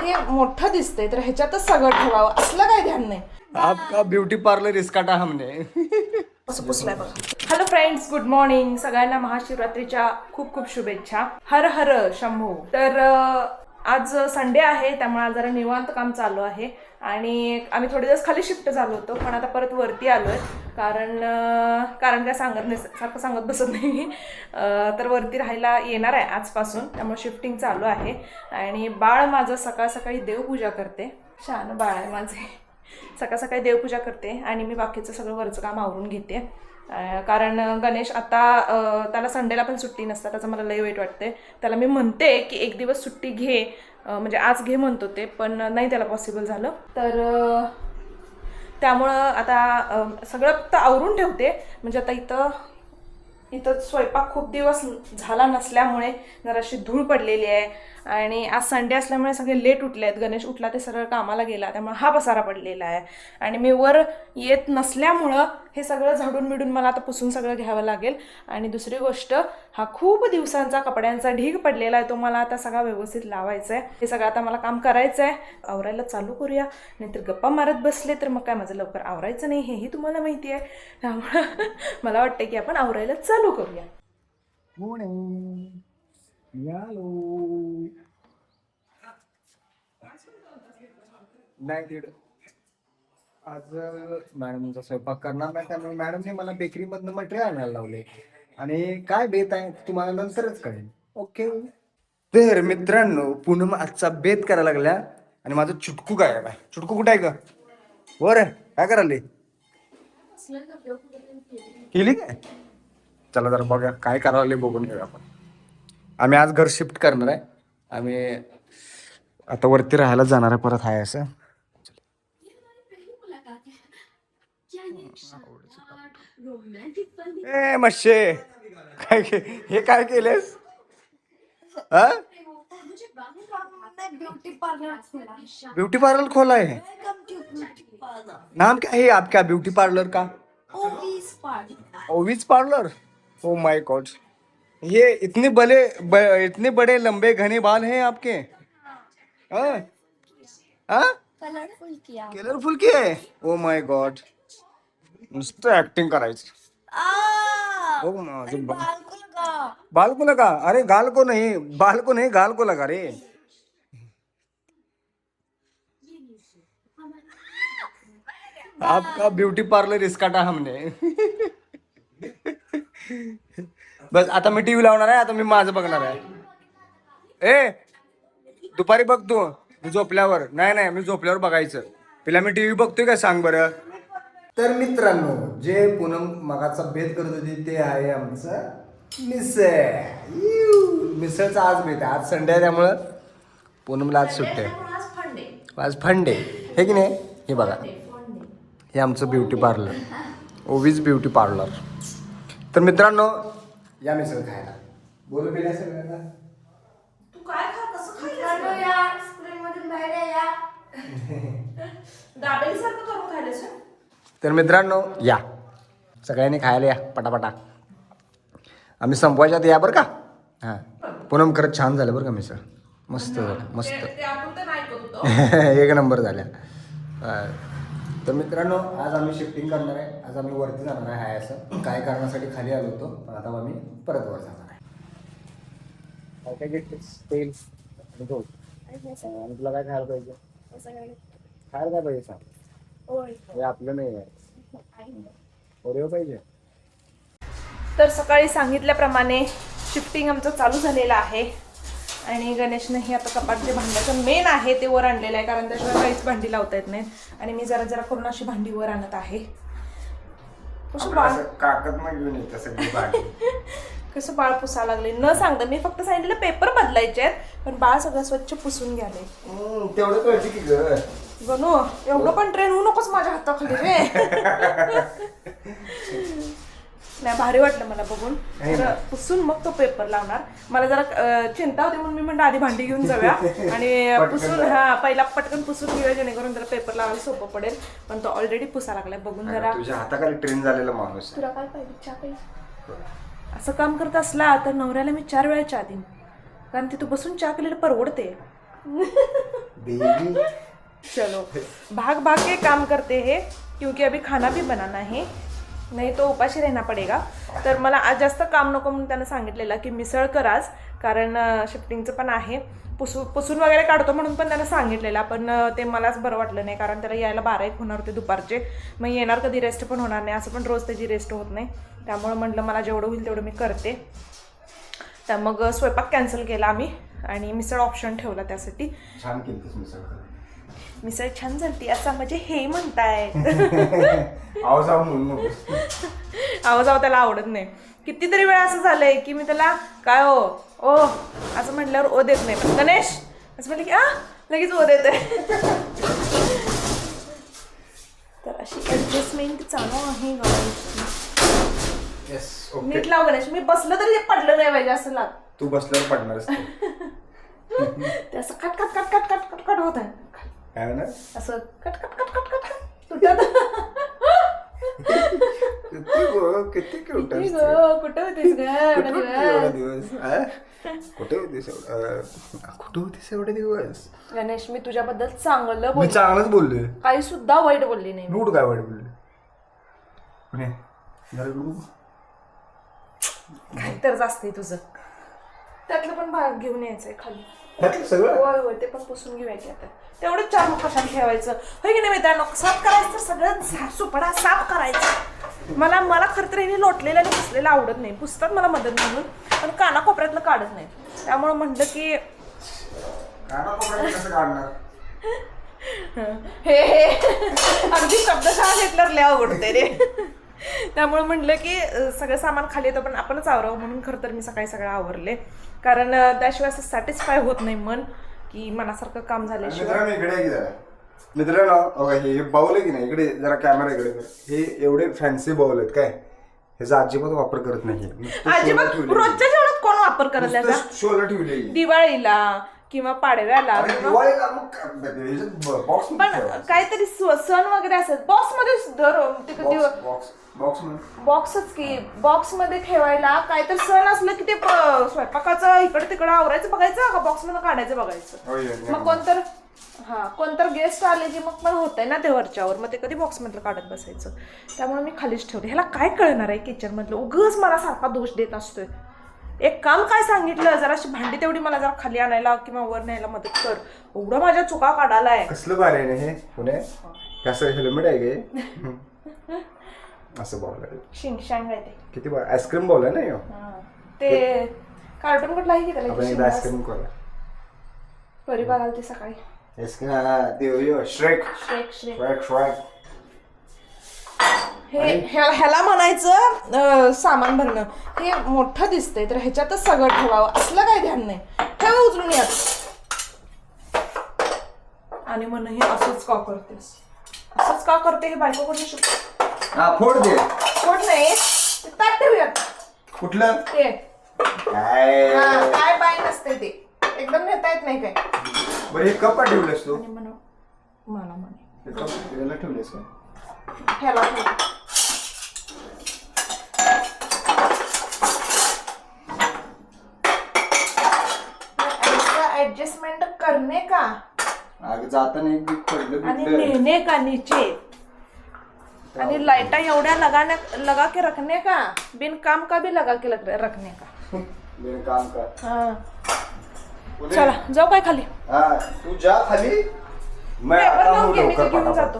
हे मोठं दिसतंय तर ह्याच्यातच सगळं ठेवावं असलं काही ध्यान नाही. आपका ब्यूटी पार्लर इसकाटा हमने. असं पुसलाय बघा. Hello friends, good morning. सगळ्यांना महाशिवरात्रीच्या खूप खूप शुभेच्छा. हर हर शंभू. तर आज संडे आहे त्यामुळे आज जरा निवांत काम चालू आहे आणि आम्ही थोडे दिवस खाली शिफ्ट झालो होतो पण आता परत वरती आलोय कारण काय सांगत नाही, सारखं सांगत बसत नाही मी. तर वरती राहायला येणार आहे आजपासून, त्यामुळे शिफ्टिंग चालू आहे. आणि बाळ माझं सकाळ सकाळी देवपूजा करते. छान बाळ आहे माझे. सकाळ सकाळी देवपूजा करते आणि मी बाकीचं सगळं वरचं काम आवरून घेते. कारण गणेश आता त्याला संडेला पण सुट्टी नसतात, त्याचं मला लई वाईट वाटते. त्याला मी म्हणते की एक दिवस सुट्टी घे, म्हणजे आज घे म्हणतो ते, पण नाही त्याला पॉसिबल झालं. तर त्यामुळं आता सगळं फक्त आवरून ठेवते. म्हणजे आता इथं स्वयंपाक खूप दिवस झाला नसल्यामुळे जराशी धूळ पडलेली आहे आणि आज संडे असल्यामुळे सगळे लेट उठले आहेत. गणेश उठला ते सरळ कामाला गेला, त्यामुळे हा पसारा पडलेला आहे. आणि मी वर येत नसल्यामुळं हे सगळं झाडून मिडून मला आता पुसून सगळं घ्यावं लागेल. आणि दुसरी गोष्ट, हा खूप दिवसांचा कपड्यांचा ढीग पडलेला आहे, तो मला आता सगळा व्यवस्थित लावायचा आहे. हे सगळं आता मला काम करायचं आहे. आवरायला चालू करूया, नाहीतर गप्पा मारत बसले तर मग काय माझं लवकर आवरायचं नाही, हेही तुम्हाला माहिती आहे. त्यामुळं मला वाटतं की आपण आवरायला चालू करूया. नाही तिकडं आज मॅडमचा स्वयंपाक करणार नाही, त्यामुळे मॅडमने मला बेकरीमधनं मटेरियल आणायला लावले. आणि काय बेत आहे तुम्हाला नंतरच कळेल. ओके. तर मित्रांनो, पूनम आजचा बेत करायला लागल्या आणि माझं चुटकू काय आहे? चुटकू कुठं आहे का? वर आहे. काय करायला केली काय? चला जरा बघा काय करायला लागले, बघून घेऊया आपण. आम्ही आज घर शिफ्ट करणार आहे. आम्ही आता वरती राहायला जाणार आहे परत. आहे असं ए मशे, काय हे काय केलेस? ब्यूटी पार्लर खोला है? नाम क्या है आपका ब्यूटी पार्लर का? ओवीज पार्लर. ओ माय गॉड, ये इतने बड़े लंबे घने बाल हैं आपके? हाँ हाँ, कलरफुल किया है. ओ माय गॉड, नुसतं ऍक्टिंग करायचं. ओ माझं बाल को लगा. अरे गाल को नहीं, बाल को नहीं, गाल को लगा रे. आपका ब्यूटी पार्लर इसकाटा हमने. बस आता मी टीव्ही लावणार आहे. आता मी माझं बघणार आहे. ए दुपारी बघ तू, मी झोपल्यावर. नाही मी झोपल्यावर बघायचं. पहिला मी टीव्ही बघतोय का सांग बरं. तर मित्रांनो, जे पूनम मगाचा भेद करत होती ते आहे आमचं मिसळ. मिसळचा आज भेद आहे. आज संडे आहे त्यामुळं पूनमला आज सुट्टी आहे. आज फंडे हे की नाही. हे बघा, हे आमचं ब्युटी पार्लर, ओवीज ब्युटी पार्लर. तर मित्रांनो, या मिसळ खायला. बोलू पहिल्या सगळ्यांना. तू काय खा, कसं खायला दाबेलीसारखं करून खायलास? तर मित्रांनो या, सगळ्यांनी खायला या पटापटा. आम्ही संपवायच्यात या बरं का. हां पूनम खरंच छान झालं बरं का मिसळ. मस्त झालं, मस्त. एक नंबर झाल्या. तर मित्रांनो, आज आम्ही शिफ्टिंग करणार आहे. आज आम्ही वरती जाणार आहे. असं काय कारणासाठी खाली आलो होतो, पण आता आम्ही परत वर जाणार आहे. काय घेतलीस? तेल आणि दूध. आणि तुला काय खायला पाहिजे? खायला काय पाहिजे सांग. हे आपलं नाही आहे, ओरिओ पाहिजे. तर सकाळी सांगितल्याप्रमाणे शिफ्टिंग आमचं चालू झालेलं आहे आणि गणेशनेही आता कपाट जे भांड्याचं मेन आहे ते वर आणलेलं आहे, कारण त्याशिवाय काहीच भांडी लावता येत नाही. आणि मी जरा जरा करून अशी भांडी वर आणत आहे. कसं बाळ पुसा लागले न सांगता. मी फक्त सांगितलेलं पेपर बदलायचे आहेत, पण बाळ सगळं स्वच्छ पुसून घ्याले. तेवढं कळते की ग गणू, एवढं पण ट्रेन होऊ नकोस माझ्या हाताखाली रे. नाही, भारी वाटलं मला बघून. तर पुसून मग तो पेपर लावणार. मला जरा चिंता होती म्हणून मी म्हणलं आधी भांडी घेऊन जाऊया आणि पुसून पहिला पटकन पुसून घेऊया, जेणेकरून त्याला पेपर लावायला सोपं पडेल. पण तो ऑलरेडी पुसा लागलाय. बघून जरा. तुझ्या हाताखाली ट्रेन झालेला माणूस. तुला काय पाहिजे? चहा पाहिजे? असं काम करत असला तर नवऱ्याला मी 4 वेळा चहा देईन, कारण तिथं बसून चहा केलेलं परवडते. बेबी चलो भाग भाग के काम करते हैं क्योंकि अभी खाना भी बनाना है, नाही तो उपाशी रहना पडेगा. तर मला आज जास्त काम नको म्हणून त्यानं सांगितलेलं की मिसळ कर आज, कारण शिफ्टिंगचं पण आहे. पुसून वगैरे काढतो म्हणून पण त्यानं सांगितलेलं, पण ते मलाच बरं वाटलं नाही, कारण त्याला यायला 12-1 होणार होते दुपारचे. मग येणार कधी रेस्ट पण होणार नाही, असं पण रोज त्याची रेस्ट होत नाही. त्यामुळं म्हटलं मला जेवढं होईल तेवढं मी करते. तर मग स्वयंपाक कॅन्सल केला आम्ही आणि मिसळ ऑप्शन ठेवला त्यासाठी. छान केलतीस मिसळ. मिसळ छान झालती असं म्हणजे हे म्हणताय. आवाज म्हणून आवाज त्याला आवडत नाही. कितीतरी वेळा असं झालंय की मी त्याला काय ओ असं म्हटल्यावर ओ देत नाही, पण गणेश असं म्हटलं की लगेच ओ देते. तर अशी ऍडजस्टमेंट चालू आहे गणेशची. नीट लाव गणेश, मी बसलं तरी ते पडलं नाही पाहिजे असं लाग. तू बसल्यावर पडणारच ते असं cut cut cut cut cut cut cut होत आहे. काय म्हणा असं cut cut cut cut cut तुटत. किती कुठं होतीस कुठे होतीस एवढे दिवस? गणेश मी तुझ्याबद्दल चांगलं मी बोलले, चांगलंच बोललोय. काही सुद्धा वाईट बोलली नाही. मी कुठं काय वाईट बोलले? पुणे जरा बघू. काहीतरच असते तुझं. त्यातलं पण भाग घेऊन यायचंय खाली. त्यातलं सगळं होय होय, ते पण पुसून घेऊया की आता. तेवढंच 4 मग कशाला ठेवायचं होय की नाही मित्रांनो. साफ करायचं तर सगळं सुपडा साफ करायचं. मला खरं तर हे लोटलेलं आणि पुसलेलं आवडत नाही. पुसतात मला मदत म्हणून, पण कानाकोपऱ्यातलं काढत नाही. त्यामुळे म्हटलं की कसं काढणार? हे अगदी शब्दशः घेतल्यावर लय आवडते रे. त्यामुळे म्हटलं की सगळं सामान खाली येतं पण आपणच आवरावं म्हणून खरं तर मी सकाळी सगळं आवरले, कारण त्याशिवाय असं सॅटिस्फाय होत नाही मन की मनासारखं काम झाल्याशिवाय. मित्रांनो हे बाउल आहे की नाही, इकडे जरा कॅमेरा इकडे कर. हे एवढे फॅन्सी बाउल आहेत काय, ह्याचा अजिबात वापर करत नाही. अजिबात रोजच्या जेवणात कोण वापर करत त्याचा? शोला ठेवले दिवाळीला किंवा पाडव्याला बॉक्स पण काहीतरी सण वगैरे असेल बॉक्स मध्ये बॉक्सच की बॉक्स मध्ये ठेवायला. काहीतरी सण असलं की ते स्वयंपाकाचं इकडे तिकडे आवरायचं बघायचं का बॉक्स मध्ये काढायचं बघायचं. मग कोणतर गेस्ट आले की मग मला होतंय ना ते वरच्यावर, मग ते कधी बॉक्स मधलं काढत बसायचं. त्यामुळे मी खालीच ठेवले. ह्याला काय कळणार आहे किचन मधलं, उगाच मला सारखा दोष देत असतोय. एक काम काय सांगितलं, जराशी भांडी तेवढी मला जरा खाली आणायला किंवा वर न्यायला मदत कर. एवढं माझ्या चुका काढायलाय. कसलं भारी आहे हे पुणे. कसं हेल्मेट आहे गे असं बॉल आहे. शिंगशांग आहे ते. किती बार आईस्क्रीम बॉल आहे ना ह्यो. ते कार्टून कुठला आहे की त्याला आईस्क्रीम कॉल परी बघाल ते सकाळी. श्रेक. ह्याला म्हणायचं सामान भरणं. हे मोठं दिसतंय तर ह्याच्यातच सगळं ठेवावं, असलं काही ध्यान नाही. ठेवा उचलून यात. आणि म्हण हे असंच का करतेस, असंच का करते हे बायकोकडून शिकतो. फोड दे. फोड नाही ताट ठेवूयात. कुठलं ते काय बाय नसते ते, एकदम नेता येत नाही काय. बरं हे कप ठेवलेस तू? मला म्हणे कप ठेवलेस का? ह्याला एडजस्टमेंट करने का आगे जाताना एक पडलं आणि नेने का नीचे आणि लाइटा एवढ्या लगा के रखने का, बिन काम का भी लगा के रखने का. बिन काम का. हाँ चला जाऊ काय खाली. तू जा खाली. पेपर लावून घे, मी ते घेऊन जातो.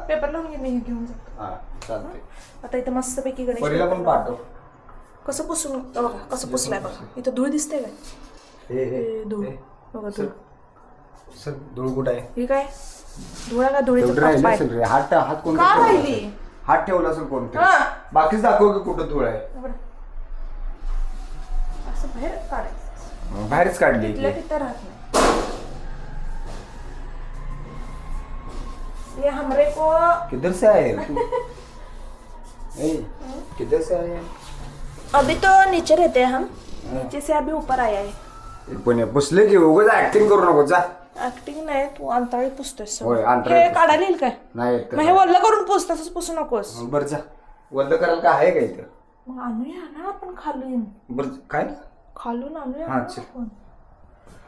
पेपर लावून घे, मी घेऊन जातो. चालते. आता इथं मस्तपैकी गणेश परीला पण पाठव. कसं पुसून बघा, कसं पुसलाय बघा. इथं धूळ दिसते काय? धूळ बघा, धूळ. सर धूळ कुठं आहे? ही काय धुळा का धुळीचं हात कोणता का राहिली? हात ठेवला असेल कोणतं. बाकीच दाखव की कुठं धूळ आहे. असं बाहेर काढायचं. बाहेरच काढली. तिथं राहत नाही. ये हमरे को किधर से आए तू? किधर से आए? अभी तो नीचे रहते हैं हम, नीचे से अभी ऊपर आया है. पण पुसले की उगाच ऍक्टिंग करू नको. जा. ऍक्टिंग नाही, तू अंतराळी पुसतोस. होय, अंतराळी हे काढायला येईल काय? नाही मग हे वल्ल करून पुस, तसंच पुसू नकोस. बरं जा. वल्ल करायला काय आहे का इथं? मग आणूया ना आपण खालून. बरं काय खालून आणूया हा, ना चल. आपण.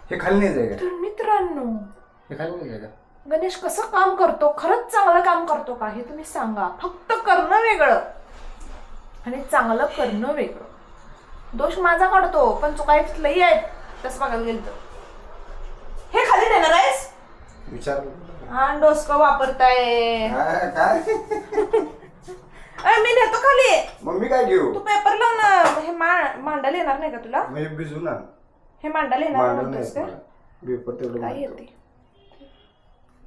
हे खाली नाही जाय का? तर मित्रांनो, हे खाली नाही जाय का? गणेश कसं काम करतो, खरंच चांगलं काम करतो का हे तुम्ही सांगा. फक्त करणं वेगळं आणि चांगलं करणं वेगळं. दोष माझा काढतो पण चुका लई आहेत तसं बघायला गेलं तर. हे खाली नेणार आहेस? विचार हा डोसकं वापरताय. काय मी नेतो खाली. मग मी काय घेऊ? तू पेपर लावून हे मांडायला येणार नाही का तुला? मी भिजू ना. हे मांडायला येणार म्हणतोस काय? पेपर तेवढं काय येते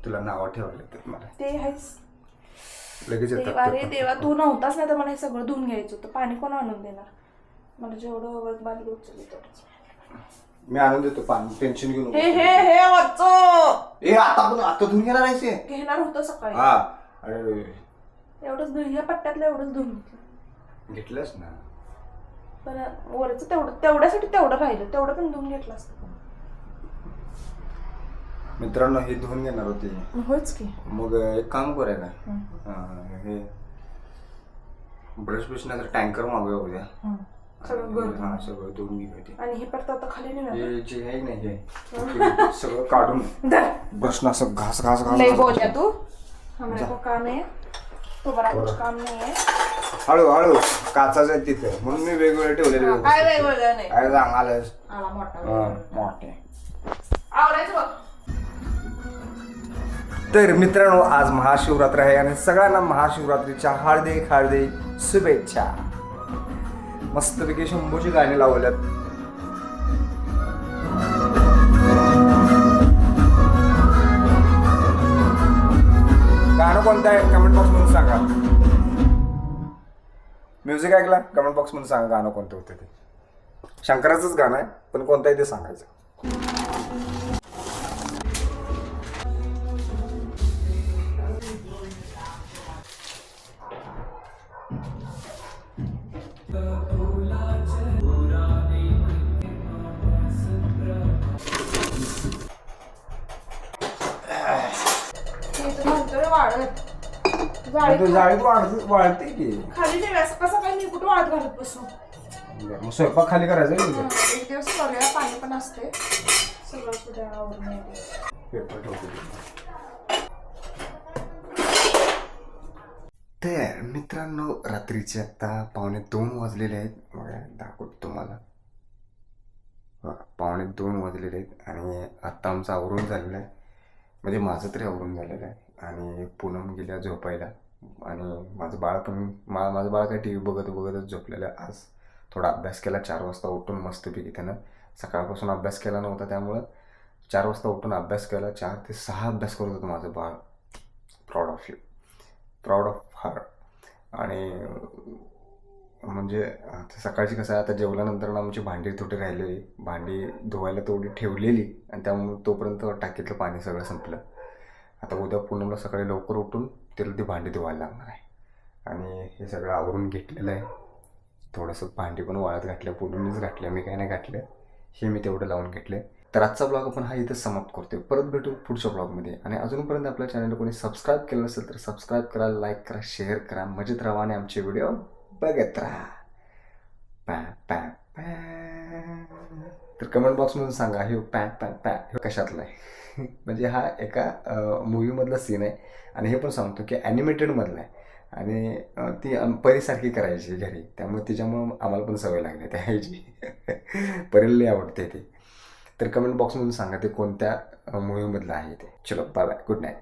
तुला नाव ठेवायला तर मला ते आहेस. लगेच देवा रे देवा, तू नव्हताच नाही तर मला हे सगळं धुवून घ्यायचं होतं. पाणी कोण आणून देणार? मला जेवढं बालगी उचलली तेवढंच. मी आणून देतो पाणी, टेन्शन घेऊन. हे वरचं ए आता धुवून घेणार आहे घेणार होतं सकाळी. हा अरे एवढंच धुवून, या पट्ट्यातलं एवढंच धुवून घेतलं. घेतलंस ना. पण वरचं तेवढ्यासाठी तेवढं राहिलं, तेवढं पण धुवून घेतलं असतं. मित्रांनो हे धुवून घेणार होते. होच की. मग एक काम करूया का, हे ब्रश पुसण्याचा टँकर मागूया उद्या. सगळं सगळं धुवून घेऊया. आणि हे परत आता खाली नाही हे जे आहे ना हे सगळं काढून ब्रशनं असं घास घास घास लई बोलल्या तू. हमारे को काम आहे, तुम्हाला कुछ काम नाही आहे. हळूहळू काचाच आहे तिथे म्हणून मी वेगवेगळे ठेवलेले. काय वेगवेगळं नाही. काय सांगालच आला मोठा मोठे. आवरायचं बघ. तर मित्रांनो आज महाशिवरात्र आहे आणि सगळ्यांना महाशिवरात्रीच्या हार्दिक हार्दिक शुभेच्छा. मस्तपैकी शंभूची गाणी लावल्यात. गाणं कोणतं आहे कमेंट बॉक्स मध्ये सांगा. म्युझिक ऐकला कमेंट बॉक्स मध्ये सांगा गाणं कोणतं होतं ते. शंकराचंच गाणं आहे पण कोणतं आहे ते सांगायचं. जाळीत वाळते की खाली ठेव. असं कसं काय मी कुठं वाळत घालत बसू. मग स्वयंपाक खाली करायचा एक दिवस करूया, पाणी पण असते सगळं कुठे आवरून येते. पेपर ठेवतो. तर मित्रांनो रात्रीचे आता 1:45 वाजलेले आहेत. दाखवतो तुम्हाला. 1:45 वाजलेले आहेत आणि आत्ता आमचं आवरून झालेलं आहे. म्हणजे माझं तरी आवरून झालेलं आहे. आणि पूनम गेल्या झोपायला आणि माझं बाळ काय टी व्ही बघतच झोपलेलं आहे. आज थोडा अभ्यास केला. 4 वाजता उठून मस्तपैकी त्यानं सकाळपासून अभ्यास केला नव्हता त्यामुळं 4 वाजता उठून अभ्यास केला. 4 ते 6 अभ्यास करत होतं माझं बाळ. Proud of you, proud of her. आणि म्हणजे सकाळची कसं आहे आता जेवल्यानंतर ना आमची भांडी थोडी राहिलेली, भांडी धुवायला थोडी ठेवलेली आणि त्यामुळे तोपर्यंत टाकीतलं पाणी सगळं संपलं. आता उद्या पूनमला सकाळी लवकर उठून त्याला ती भांडी धुवायला लागणार आहे. आणि हे सगळं आवरून घेतलेलं आहे. थोडंसं भांडी पण वाळत घातलं, पूनमनेच घातलं, मी काही नाही घातलं. हे मी तेवढं लावून घेतलं. तर आजचा ब्लॉग आपण हा इथं समाप्त करतोय. परत भेटू पुढच्या ब्लॉगमध्ये. आणि अजूनपर्यंत आपल्या चॅनलला कोणी सबस्क्राईब केलं नसेल तर सबस्क्राईब करा, लाईक करा, शेअर करा, मजेत राहा आणि आमचे व्हिडिओ बघत राहा. तर कमेंट बॉक्समधून सांगा हे हे कशातलं आहे. म्हणजे हा एका मूवीमधला सीन आहे आणि हे पण सांगतो की ॲनिमेटेडमधला आहे. आणि ती परीसारखी करायची घरी, त्यामुळे तिच्यामुळं आम्हाला पण सवय लागली त्या ह्याची. परीला आवडते ते. तर कमेंट बॉक्समधून सांगा ते कोणत्या मूवीमधलं आहे ते. चलो बाय बाय, गुड नाईट.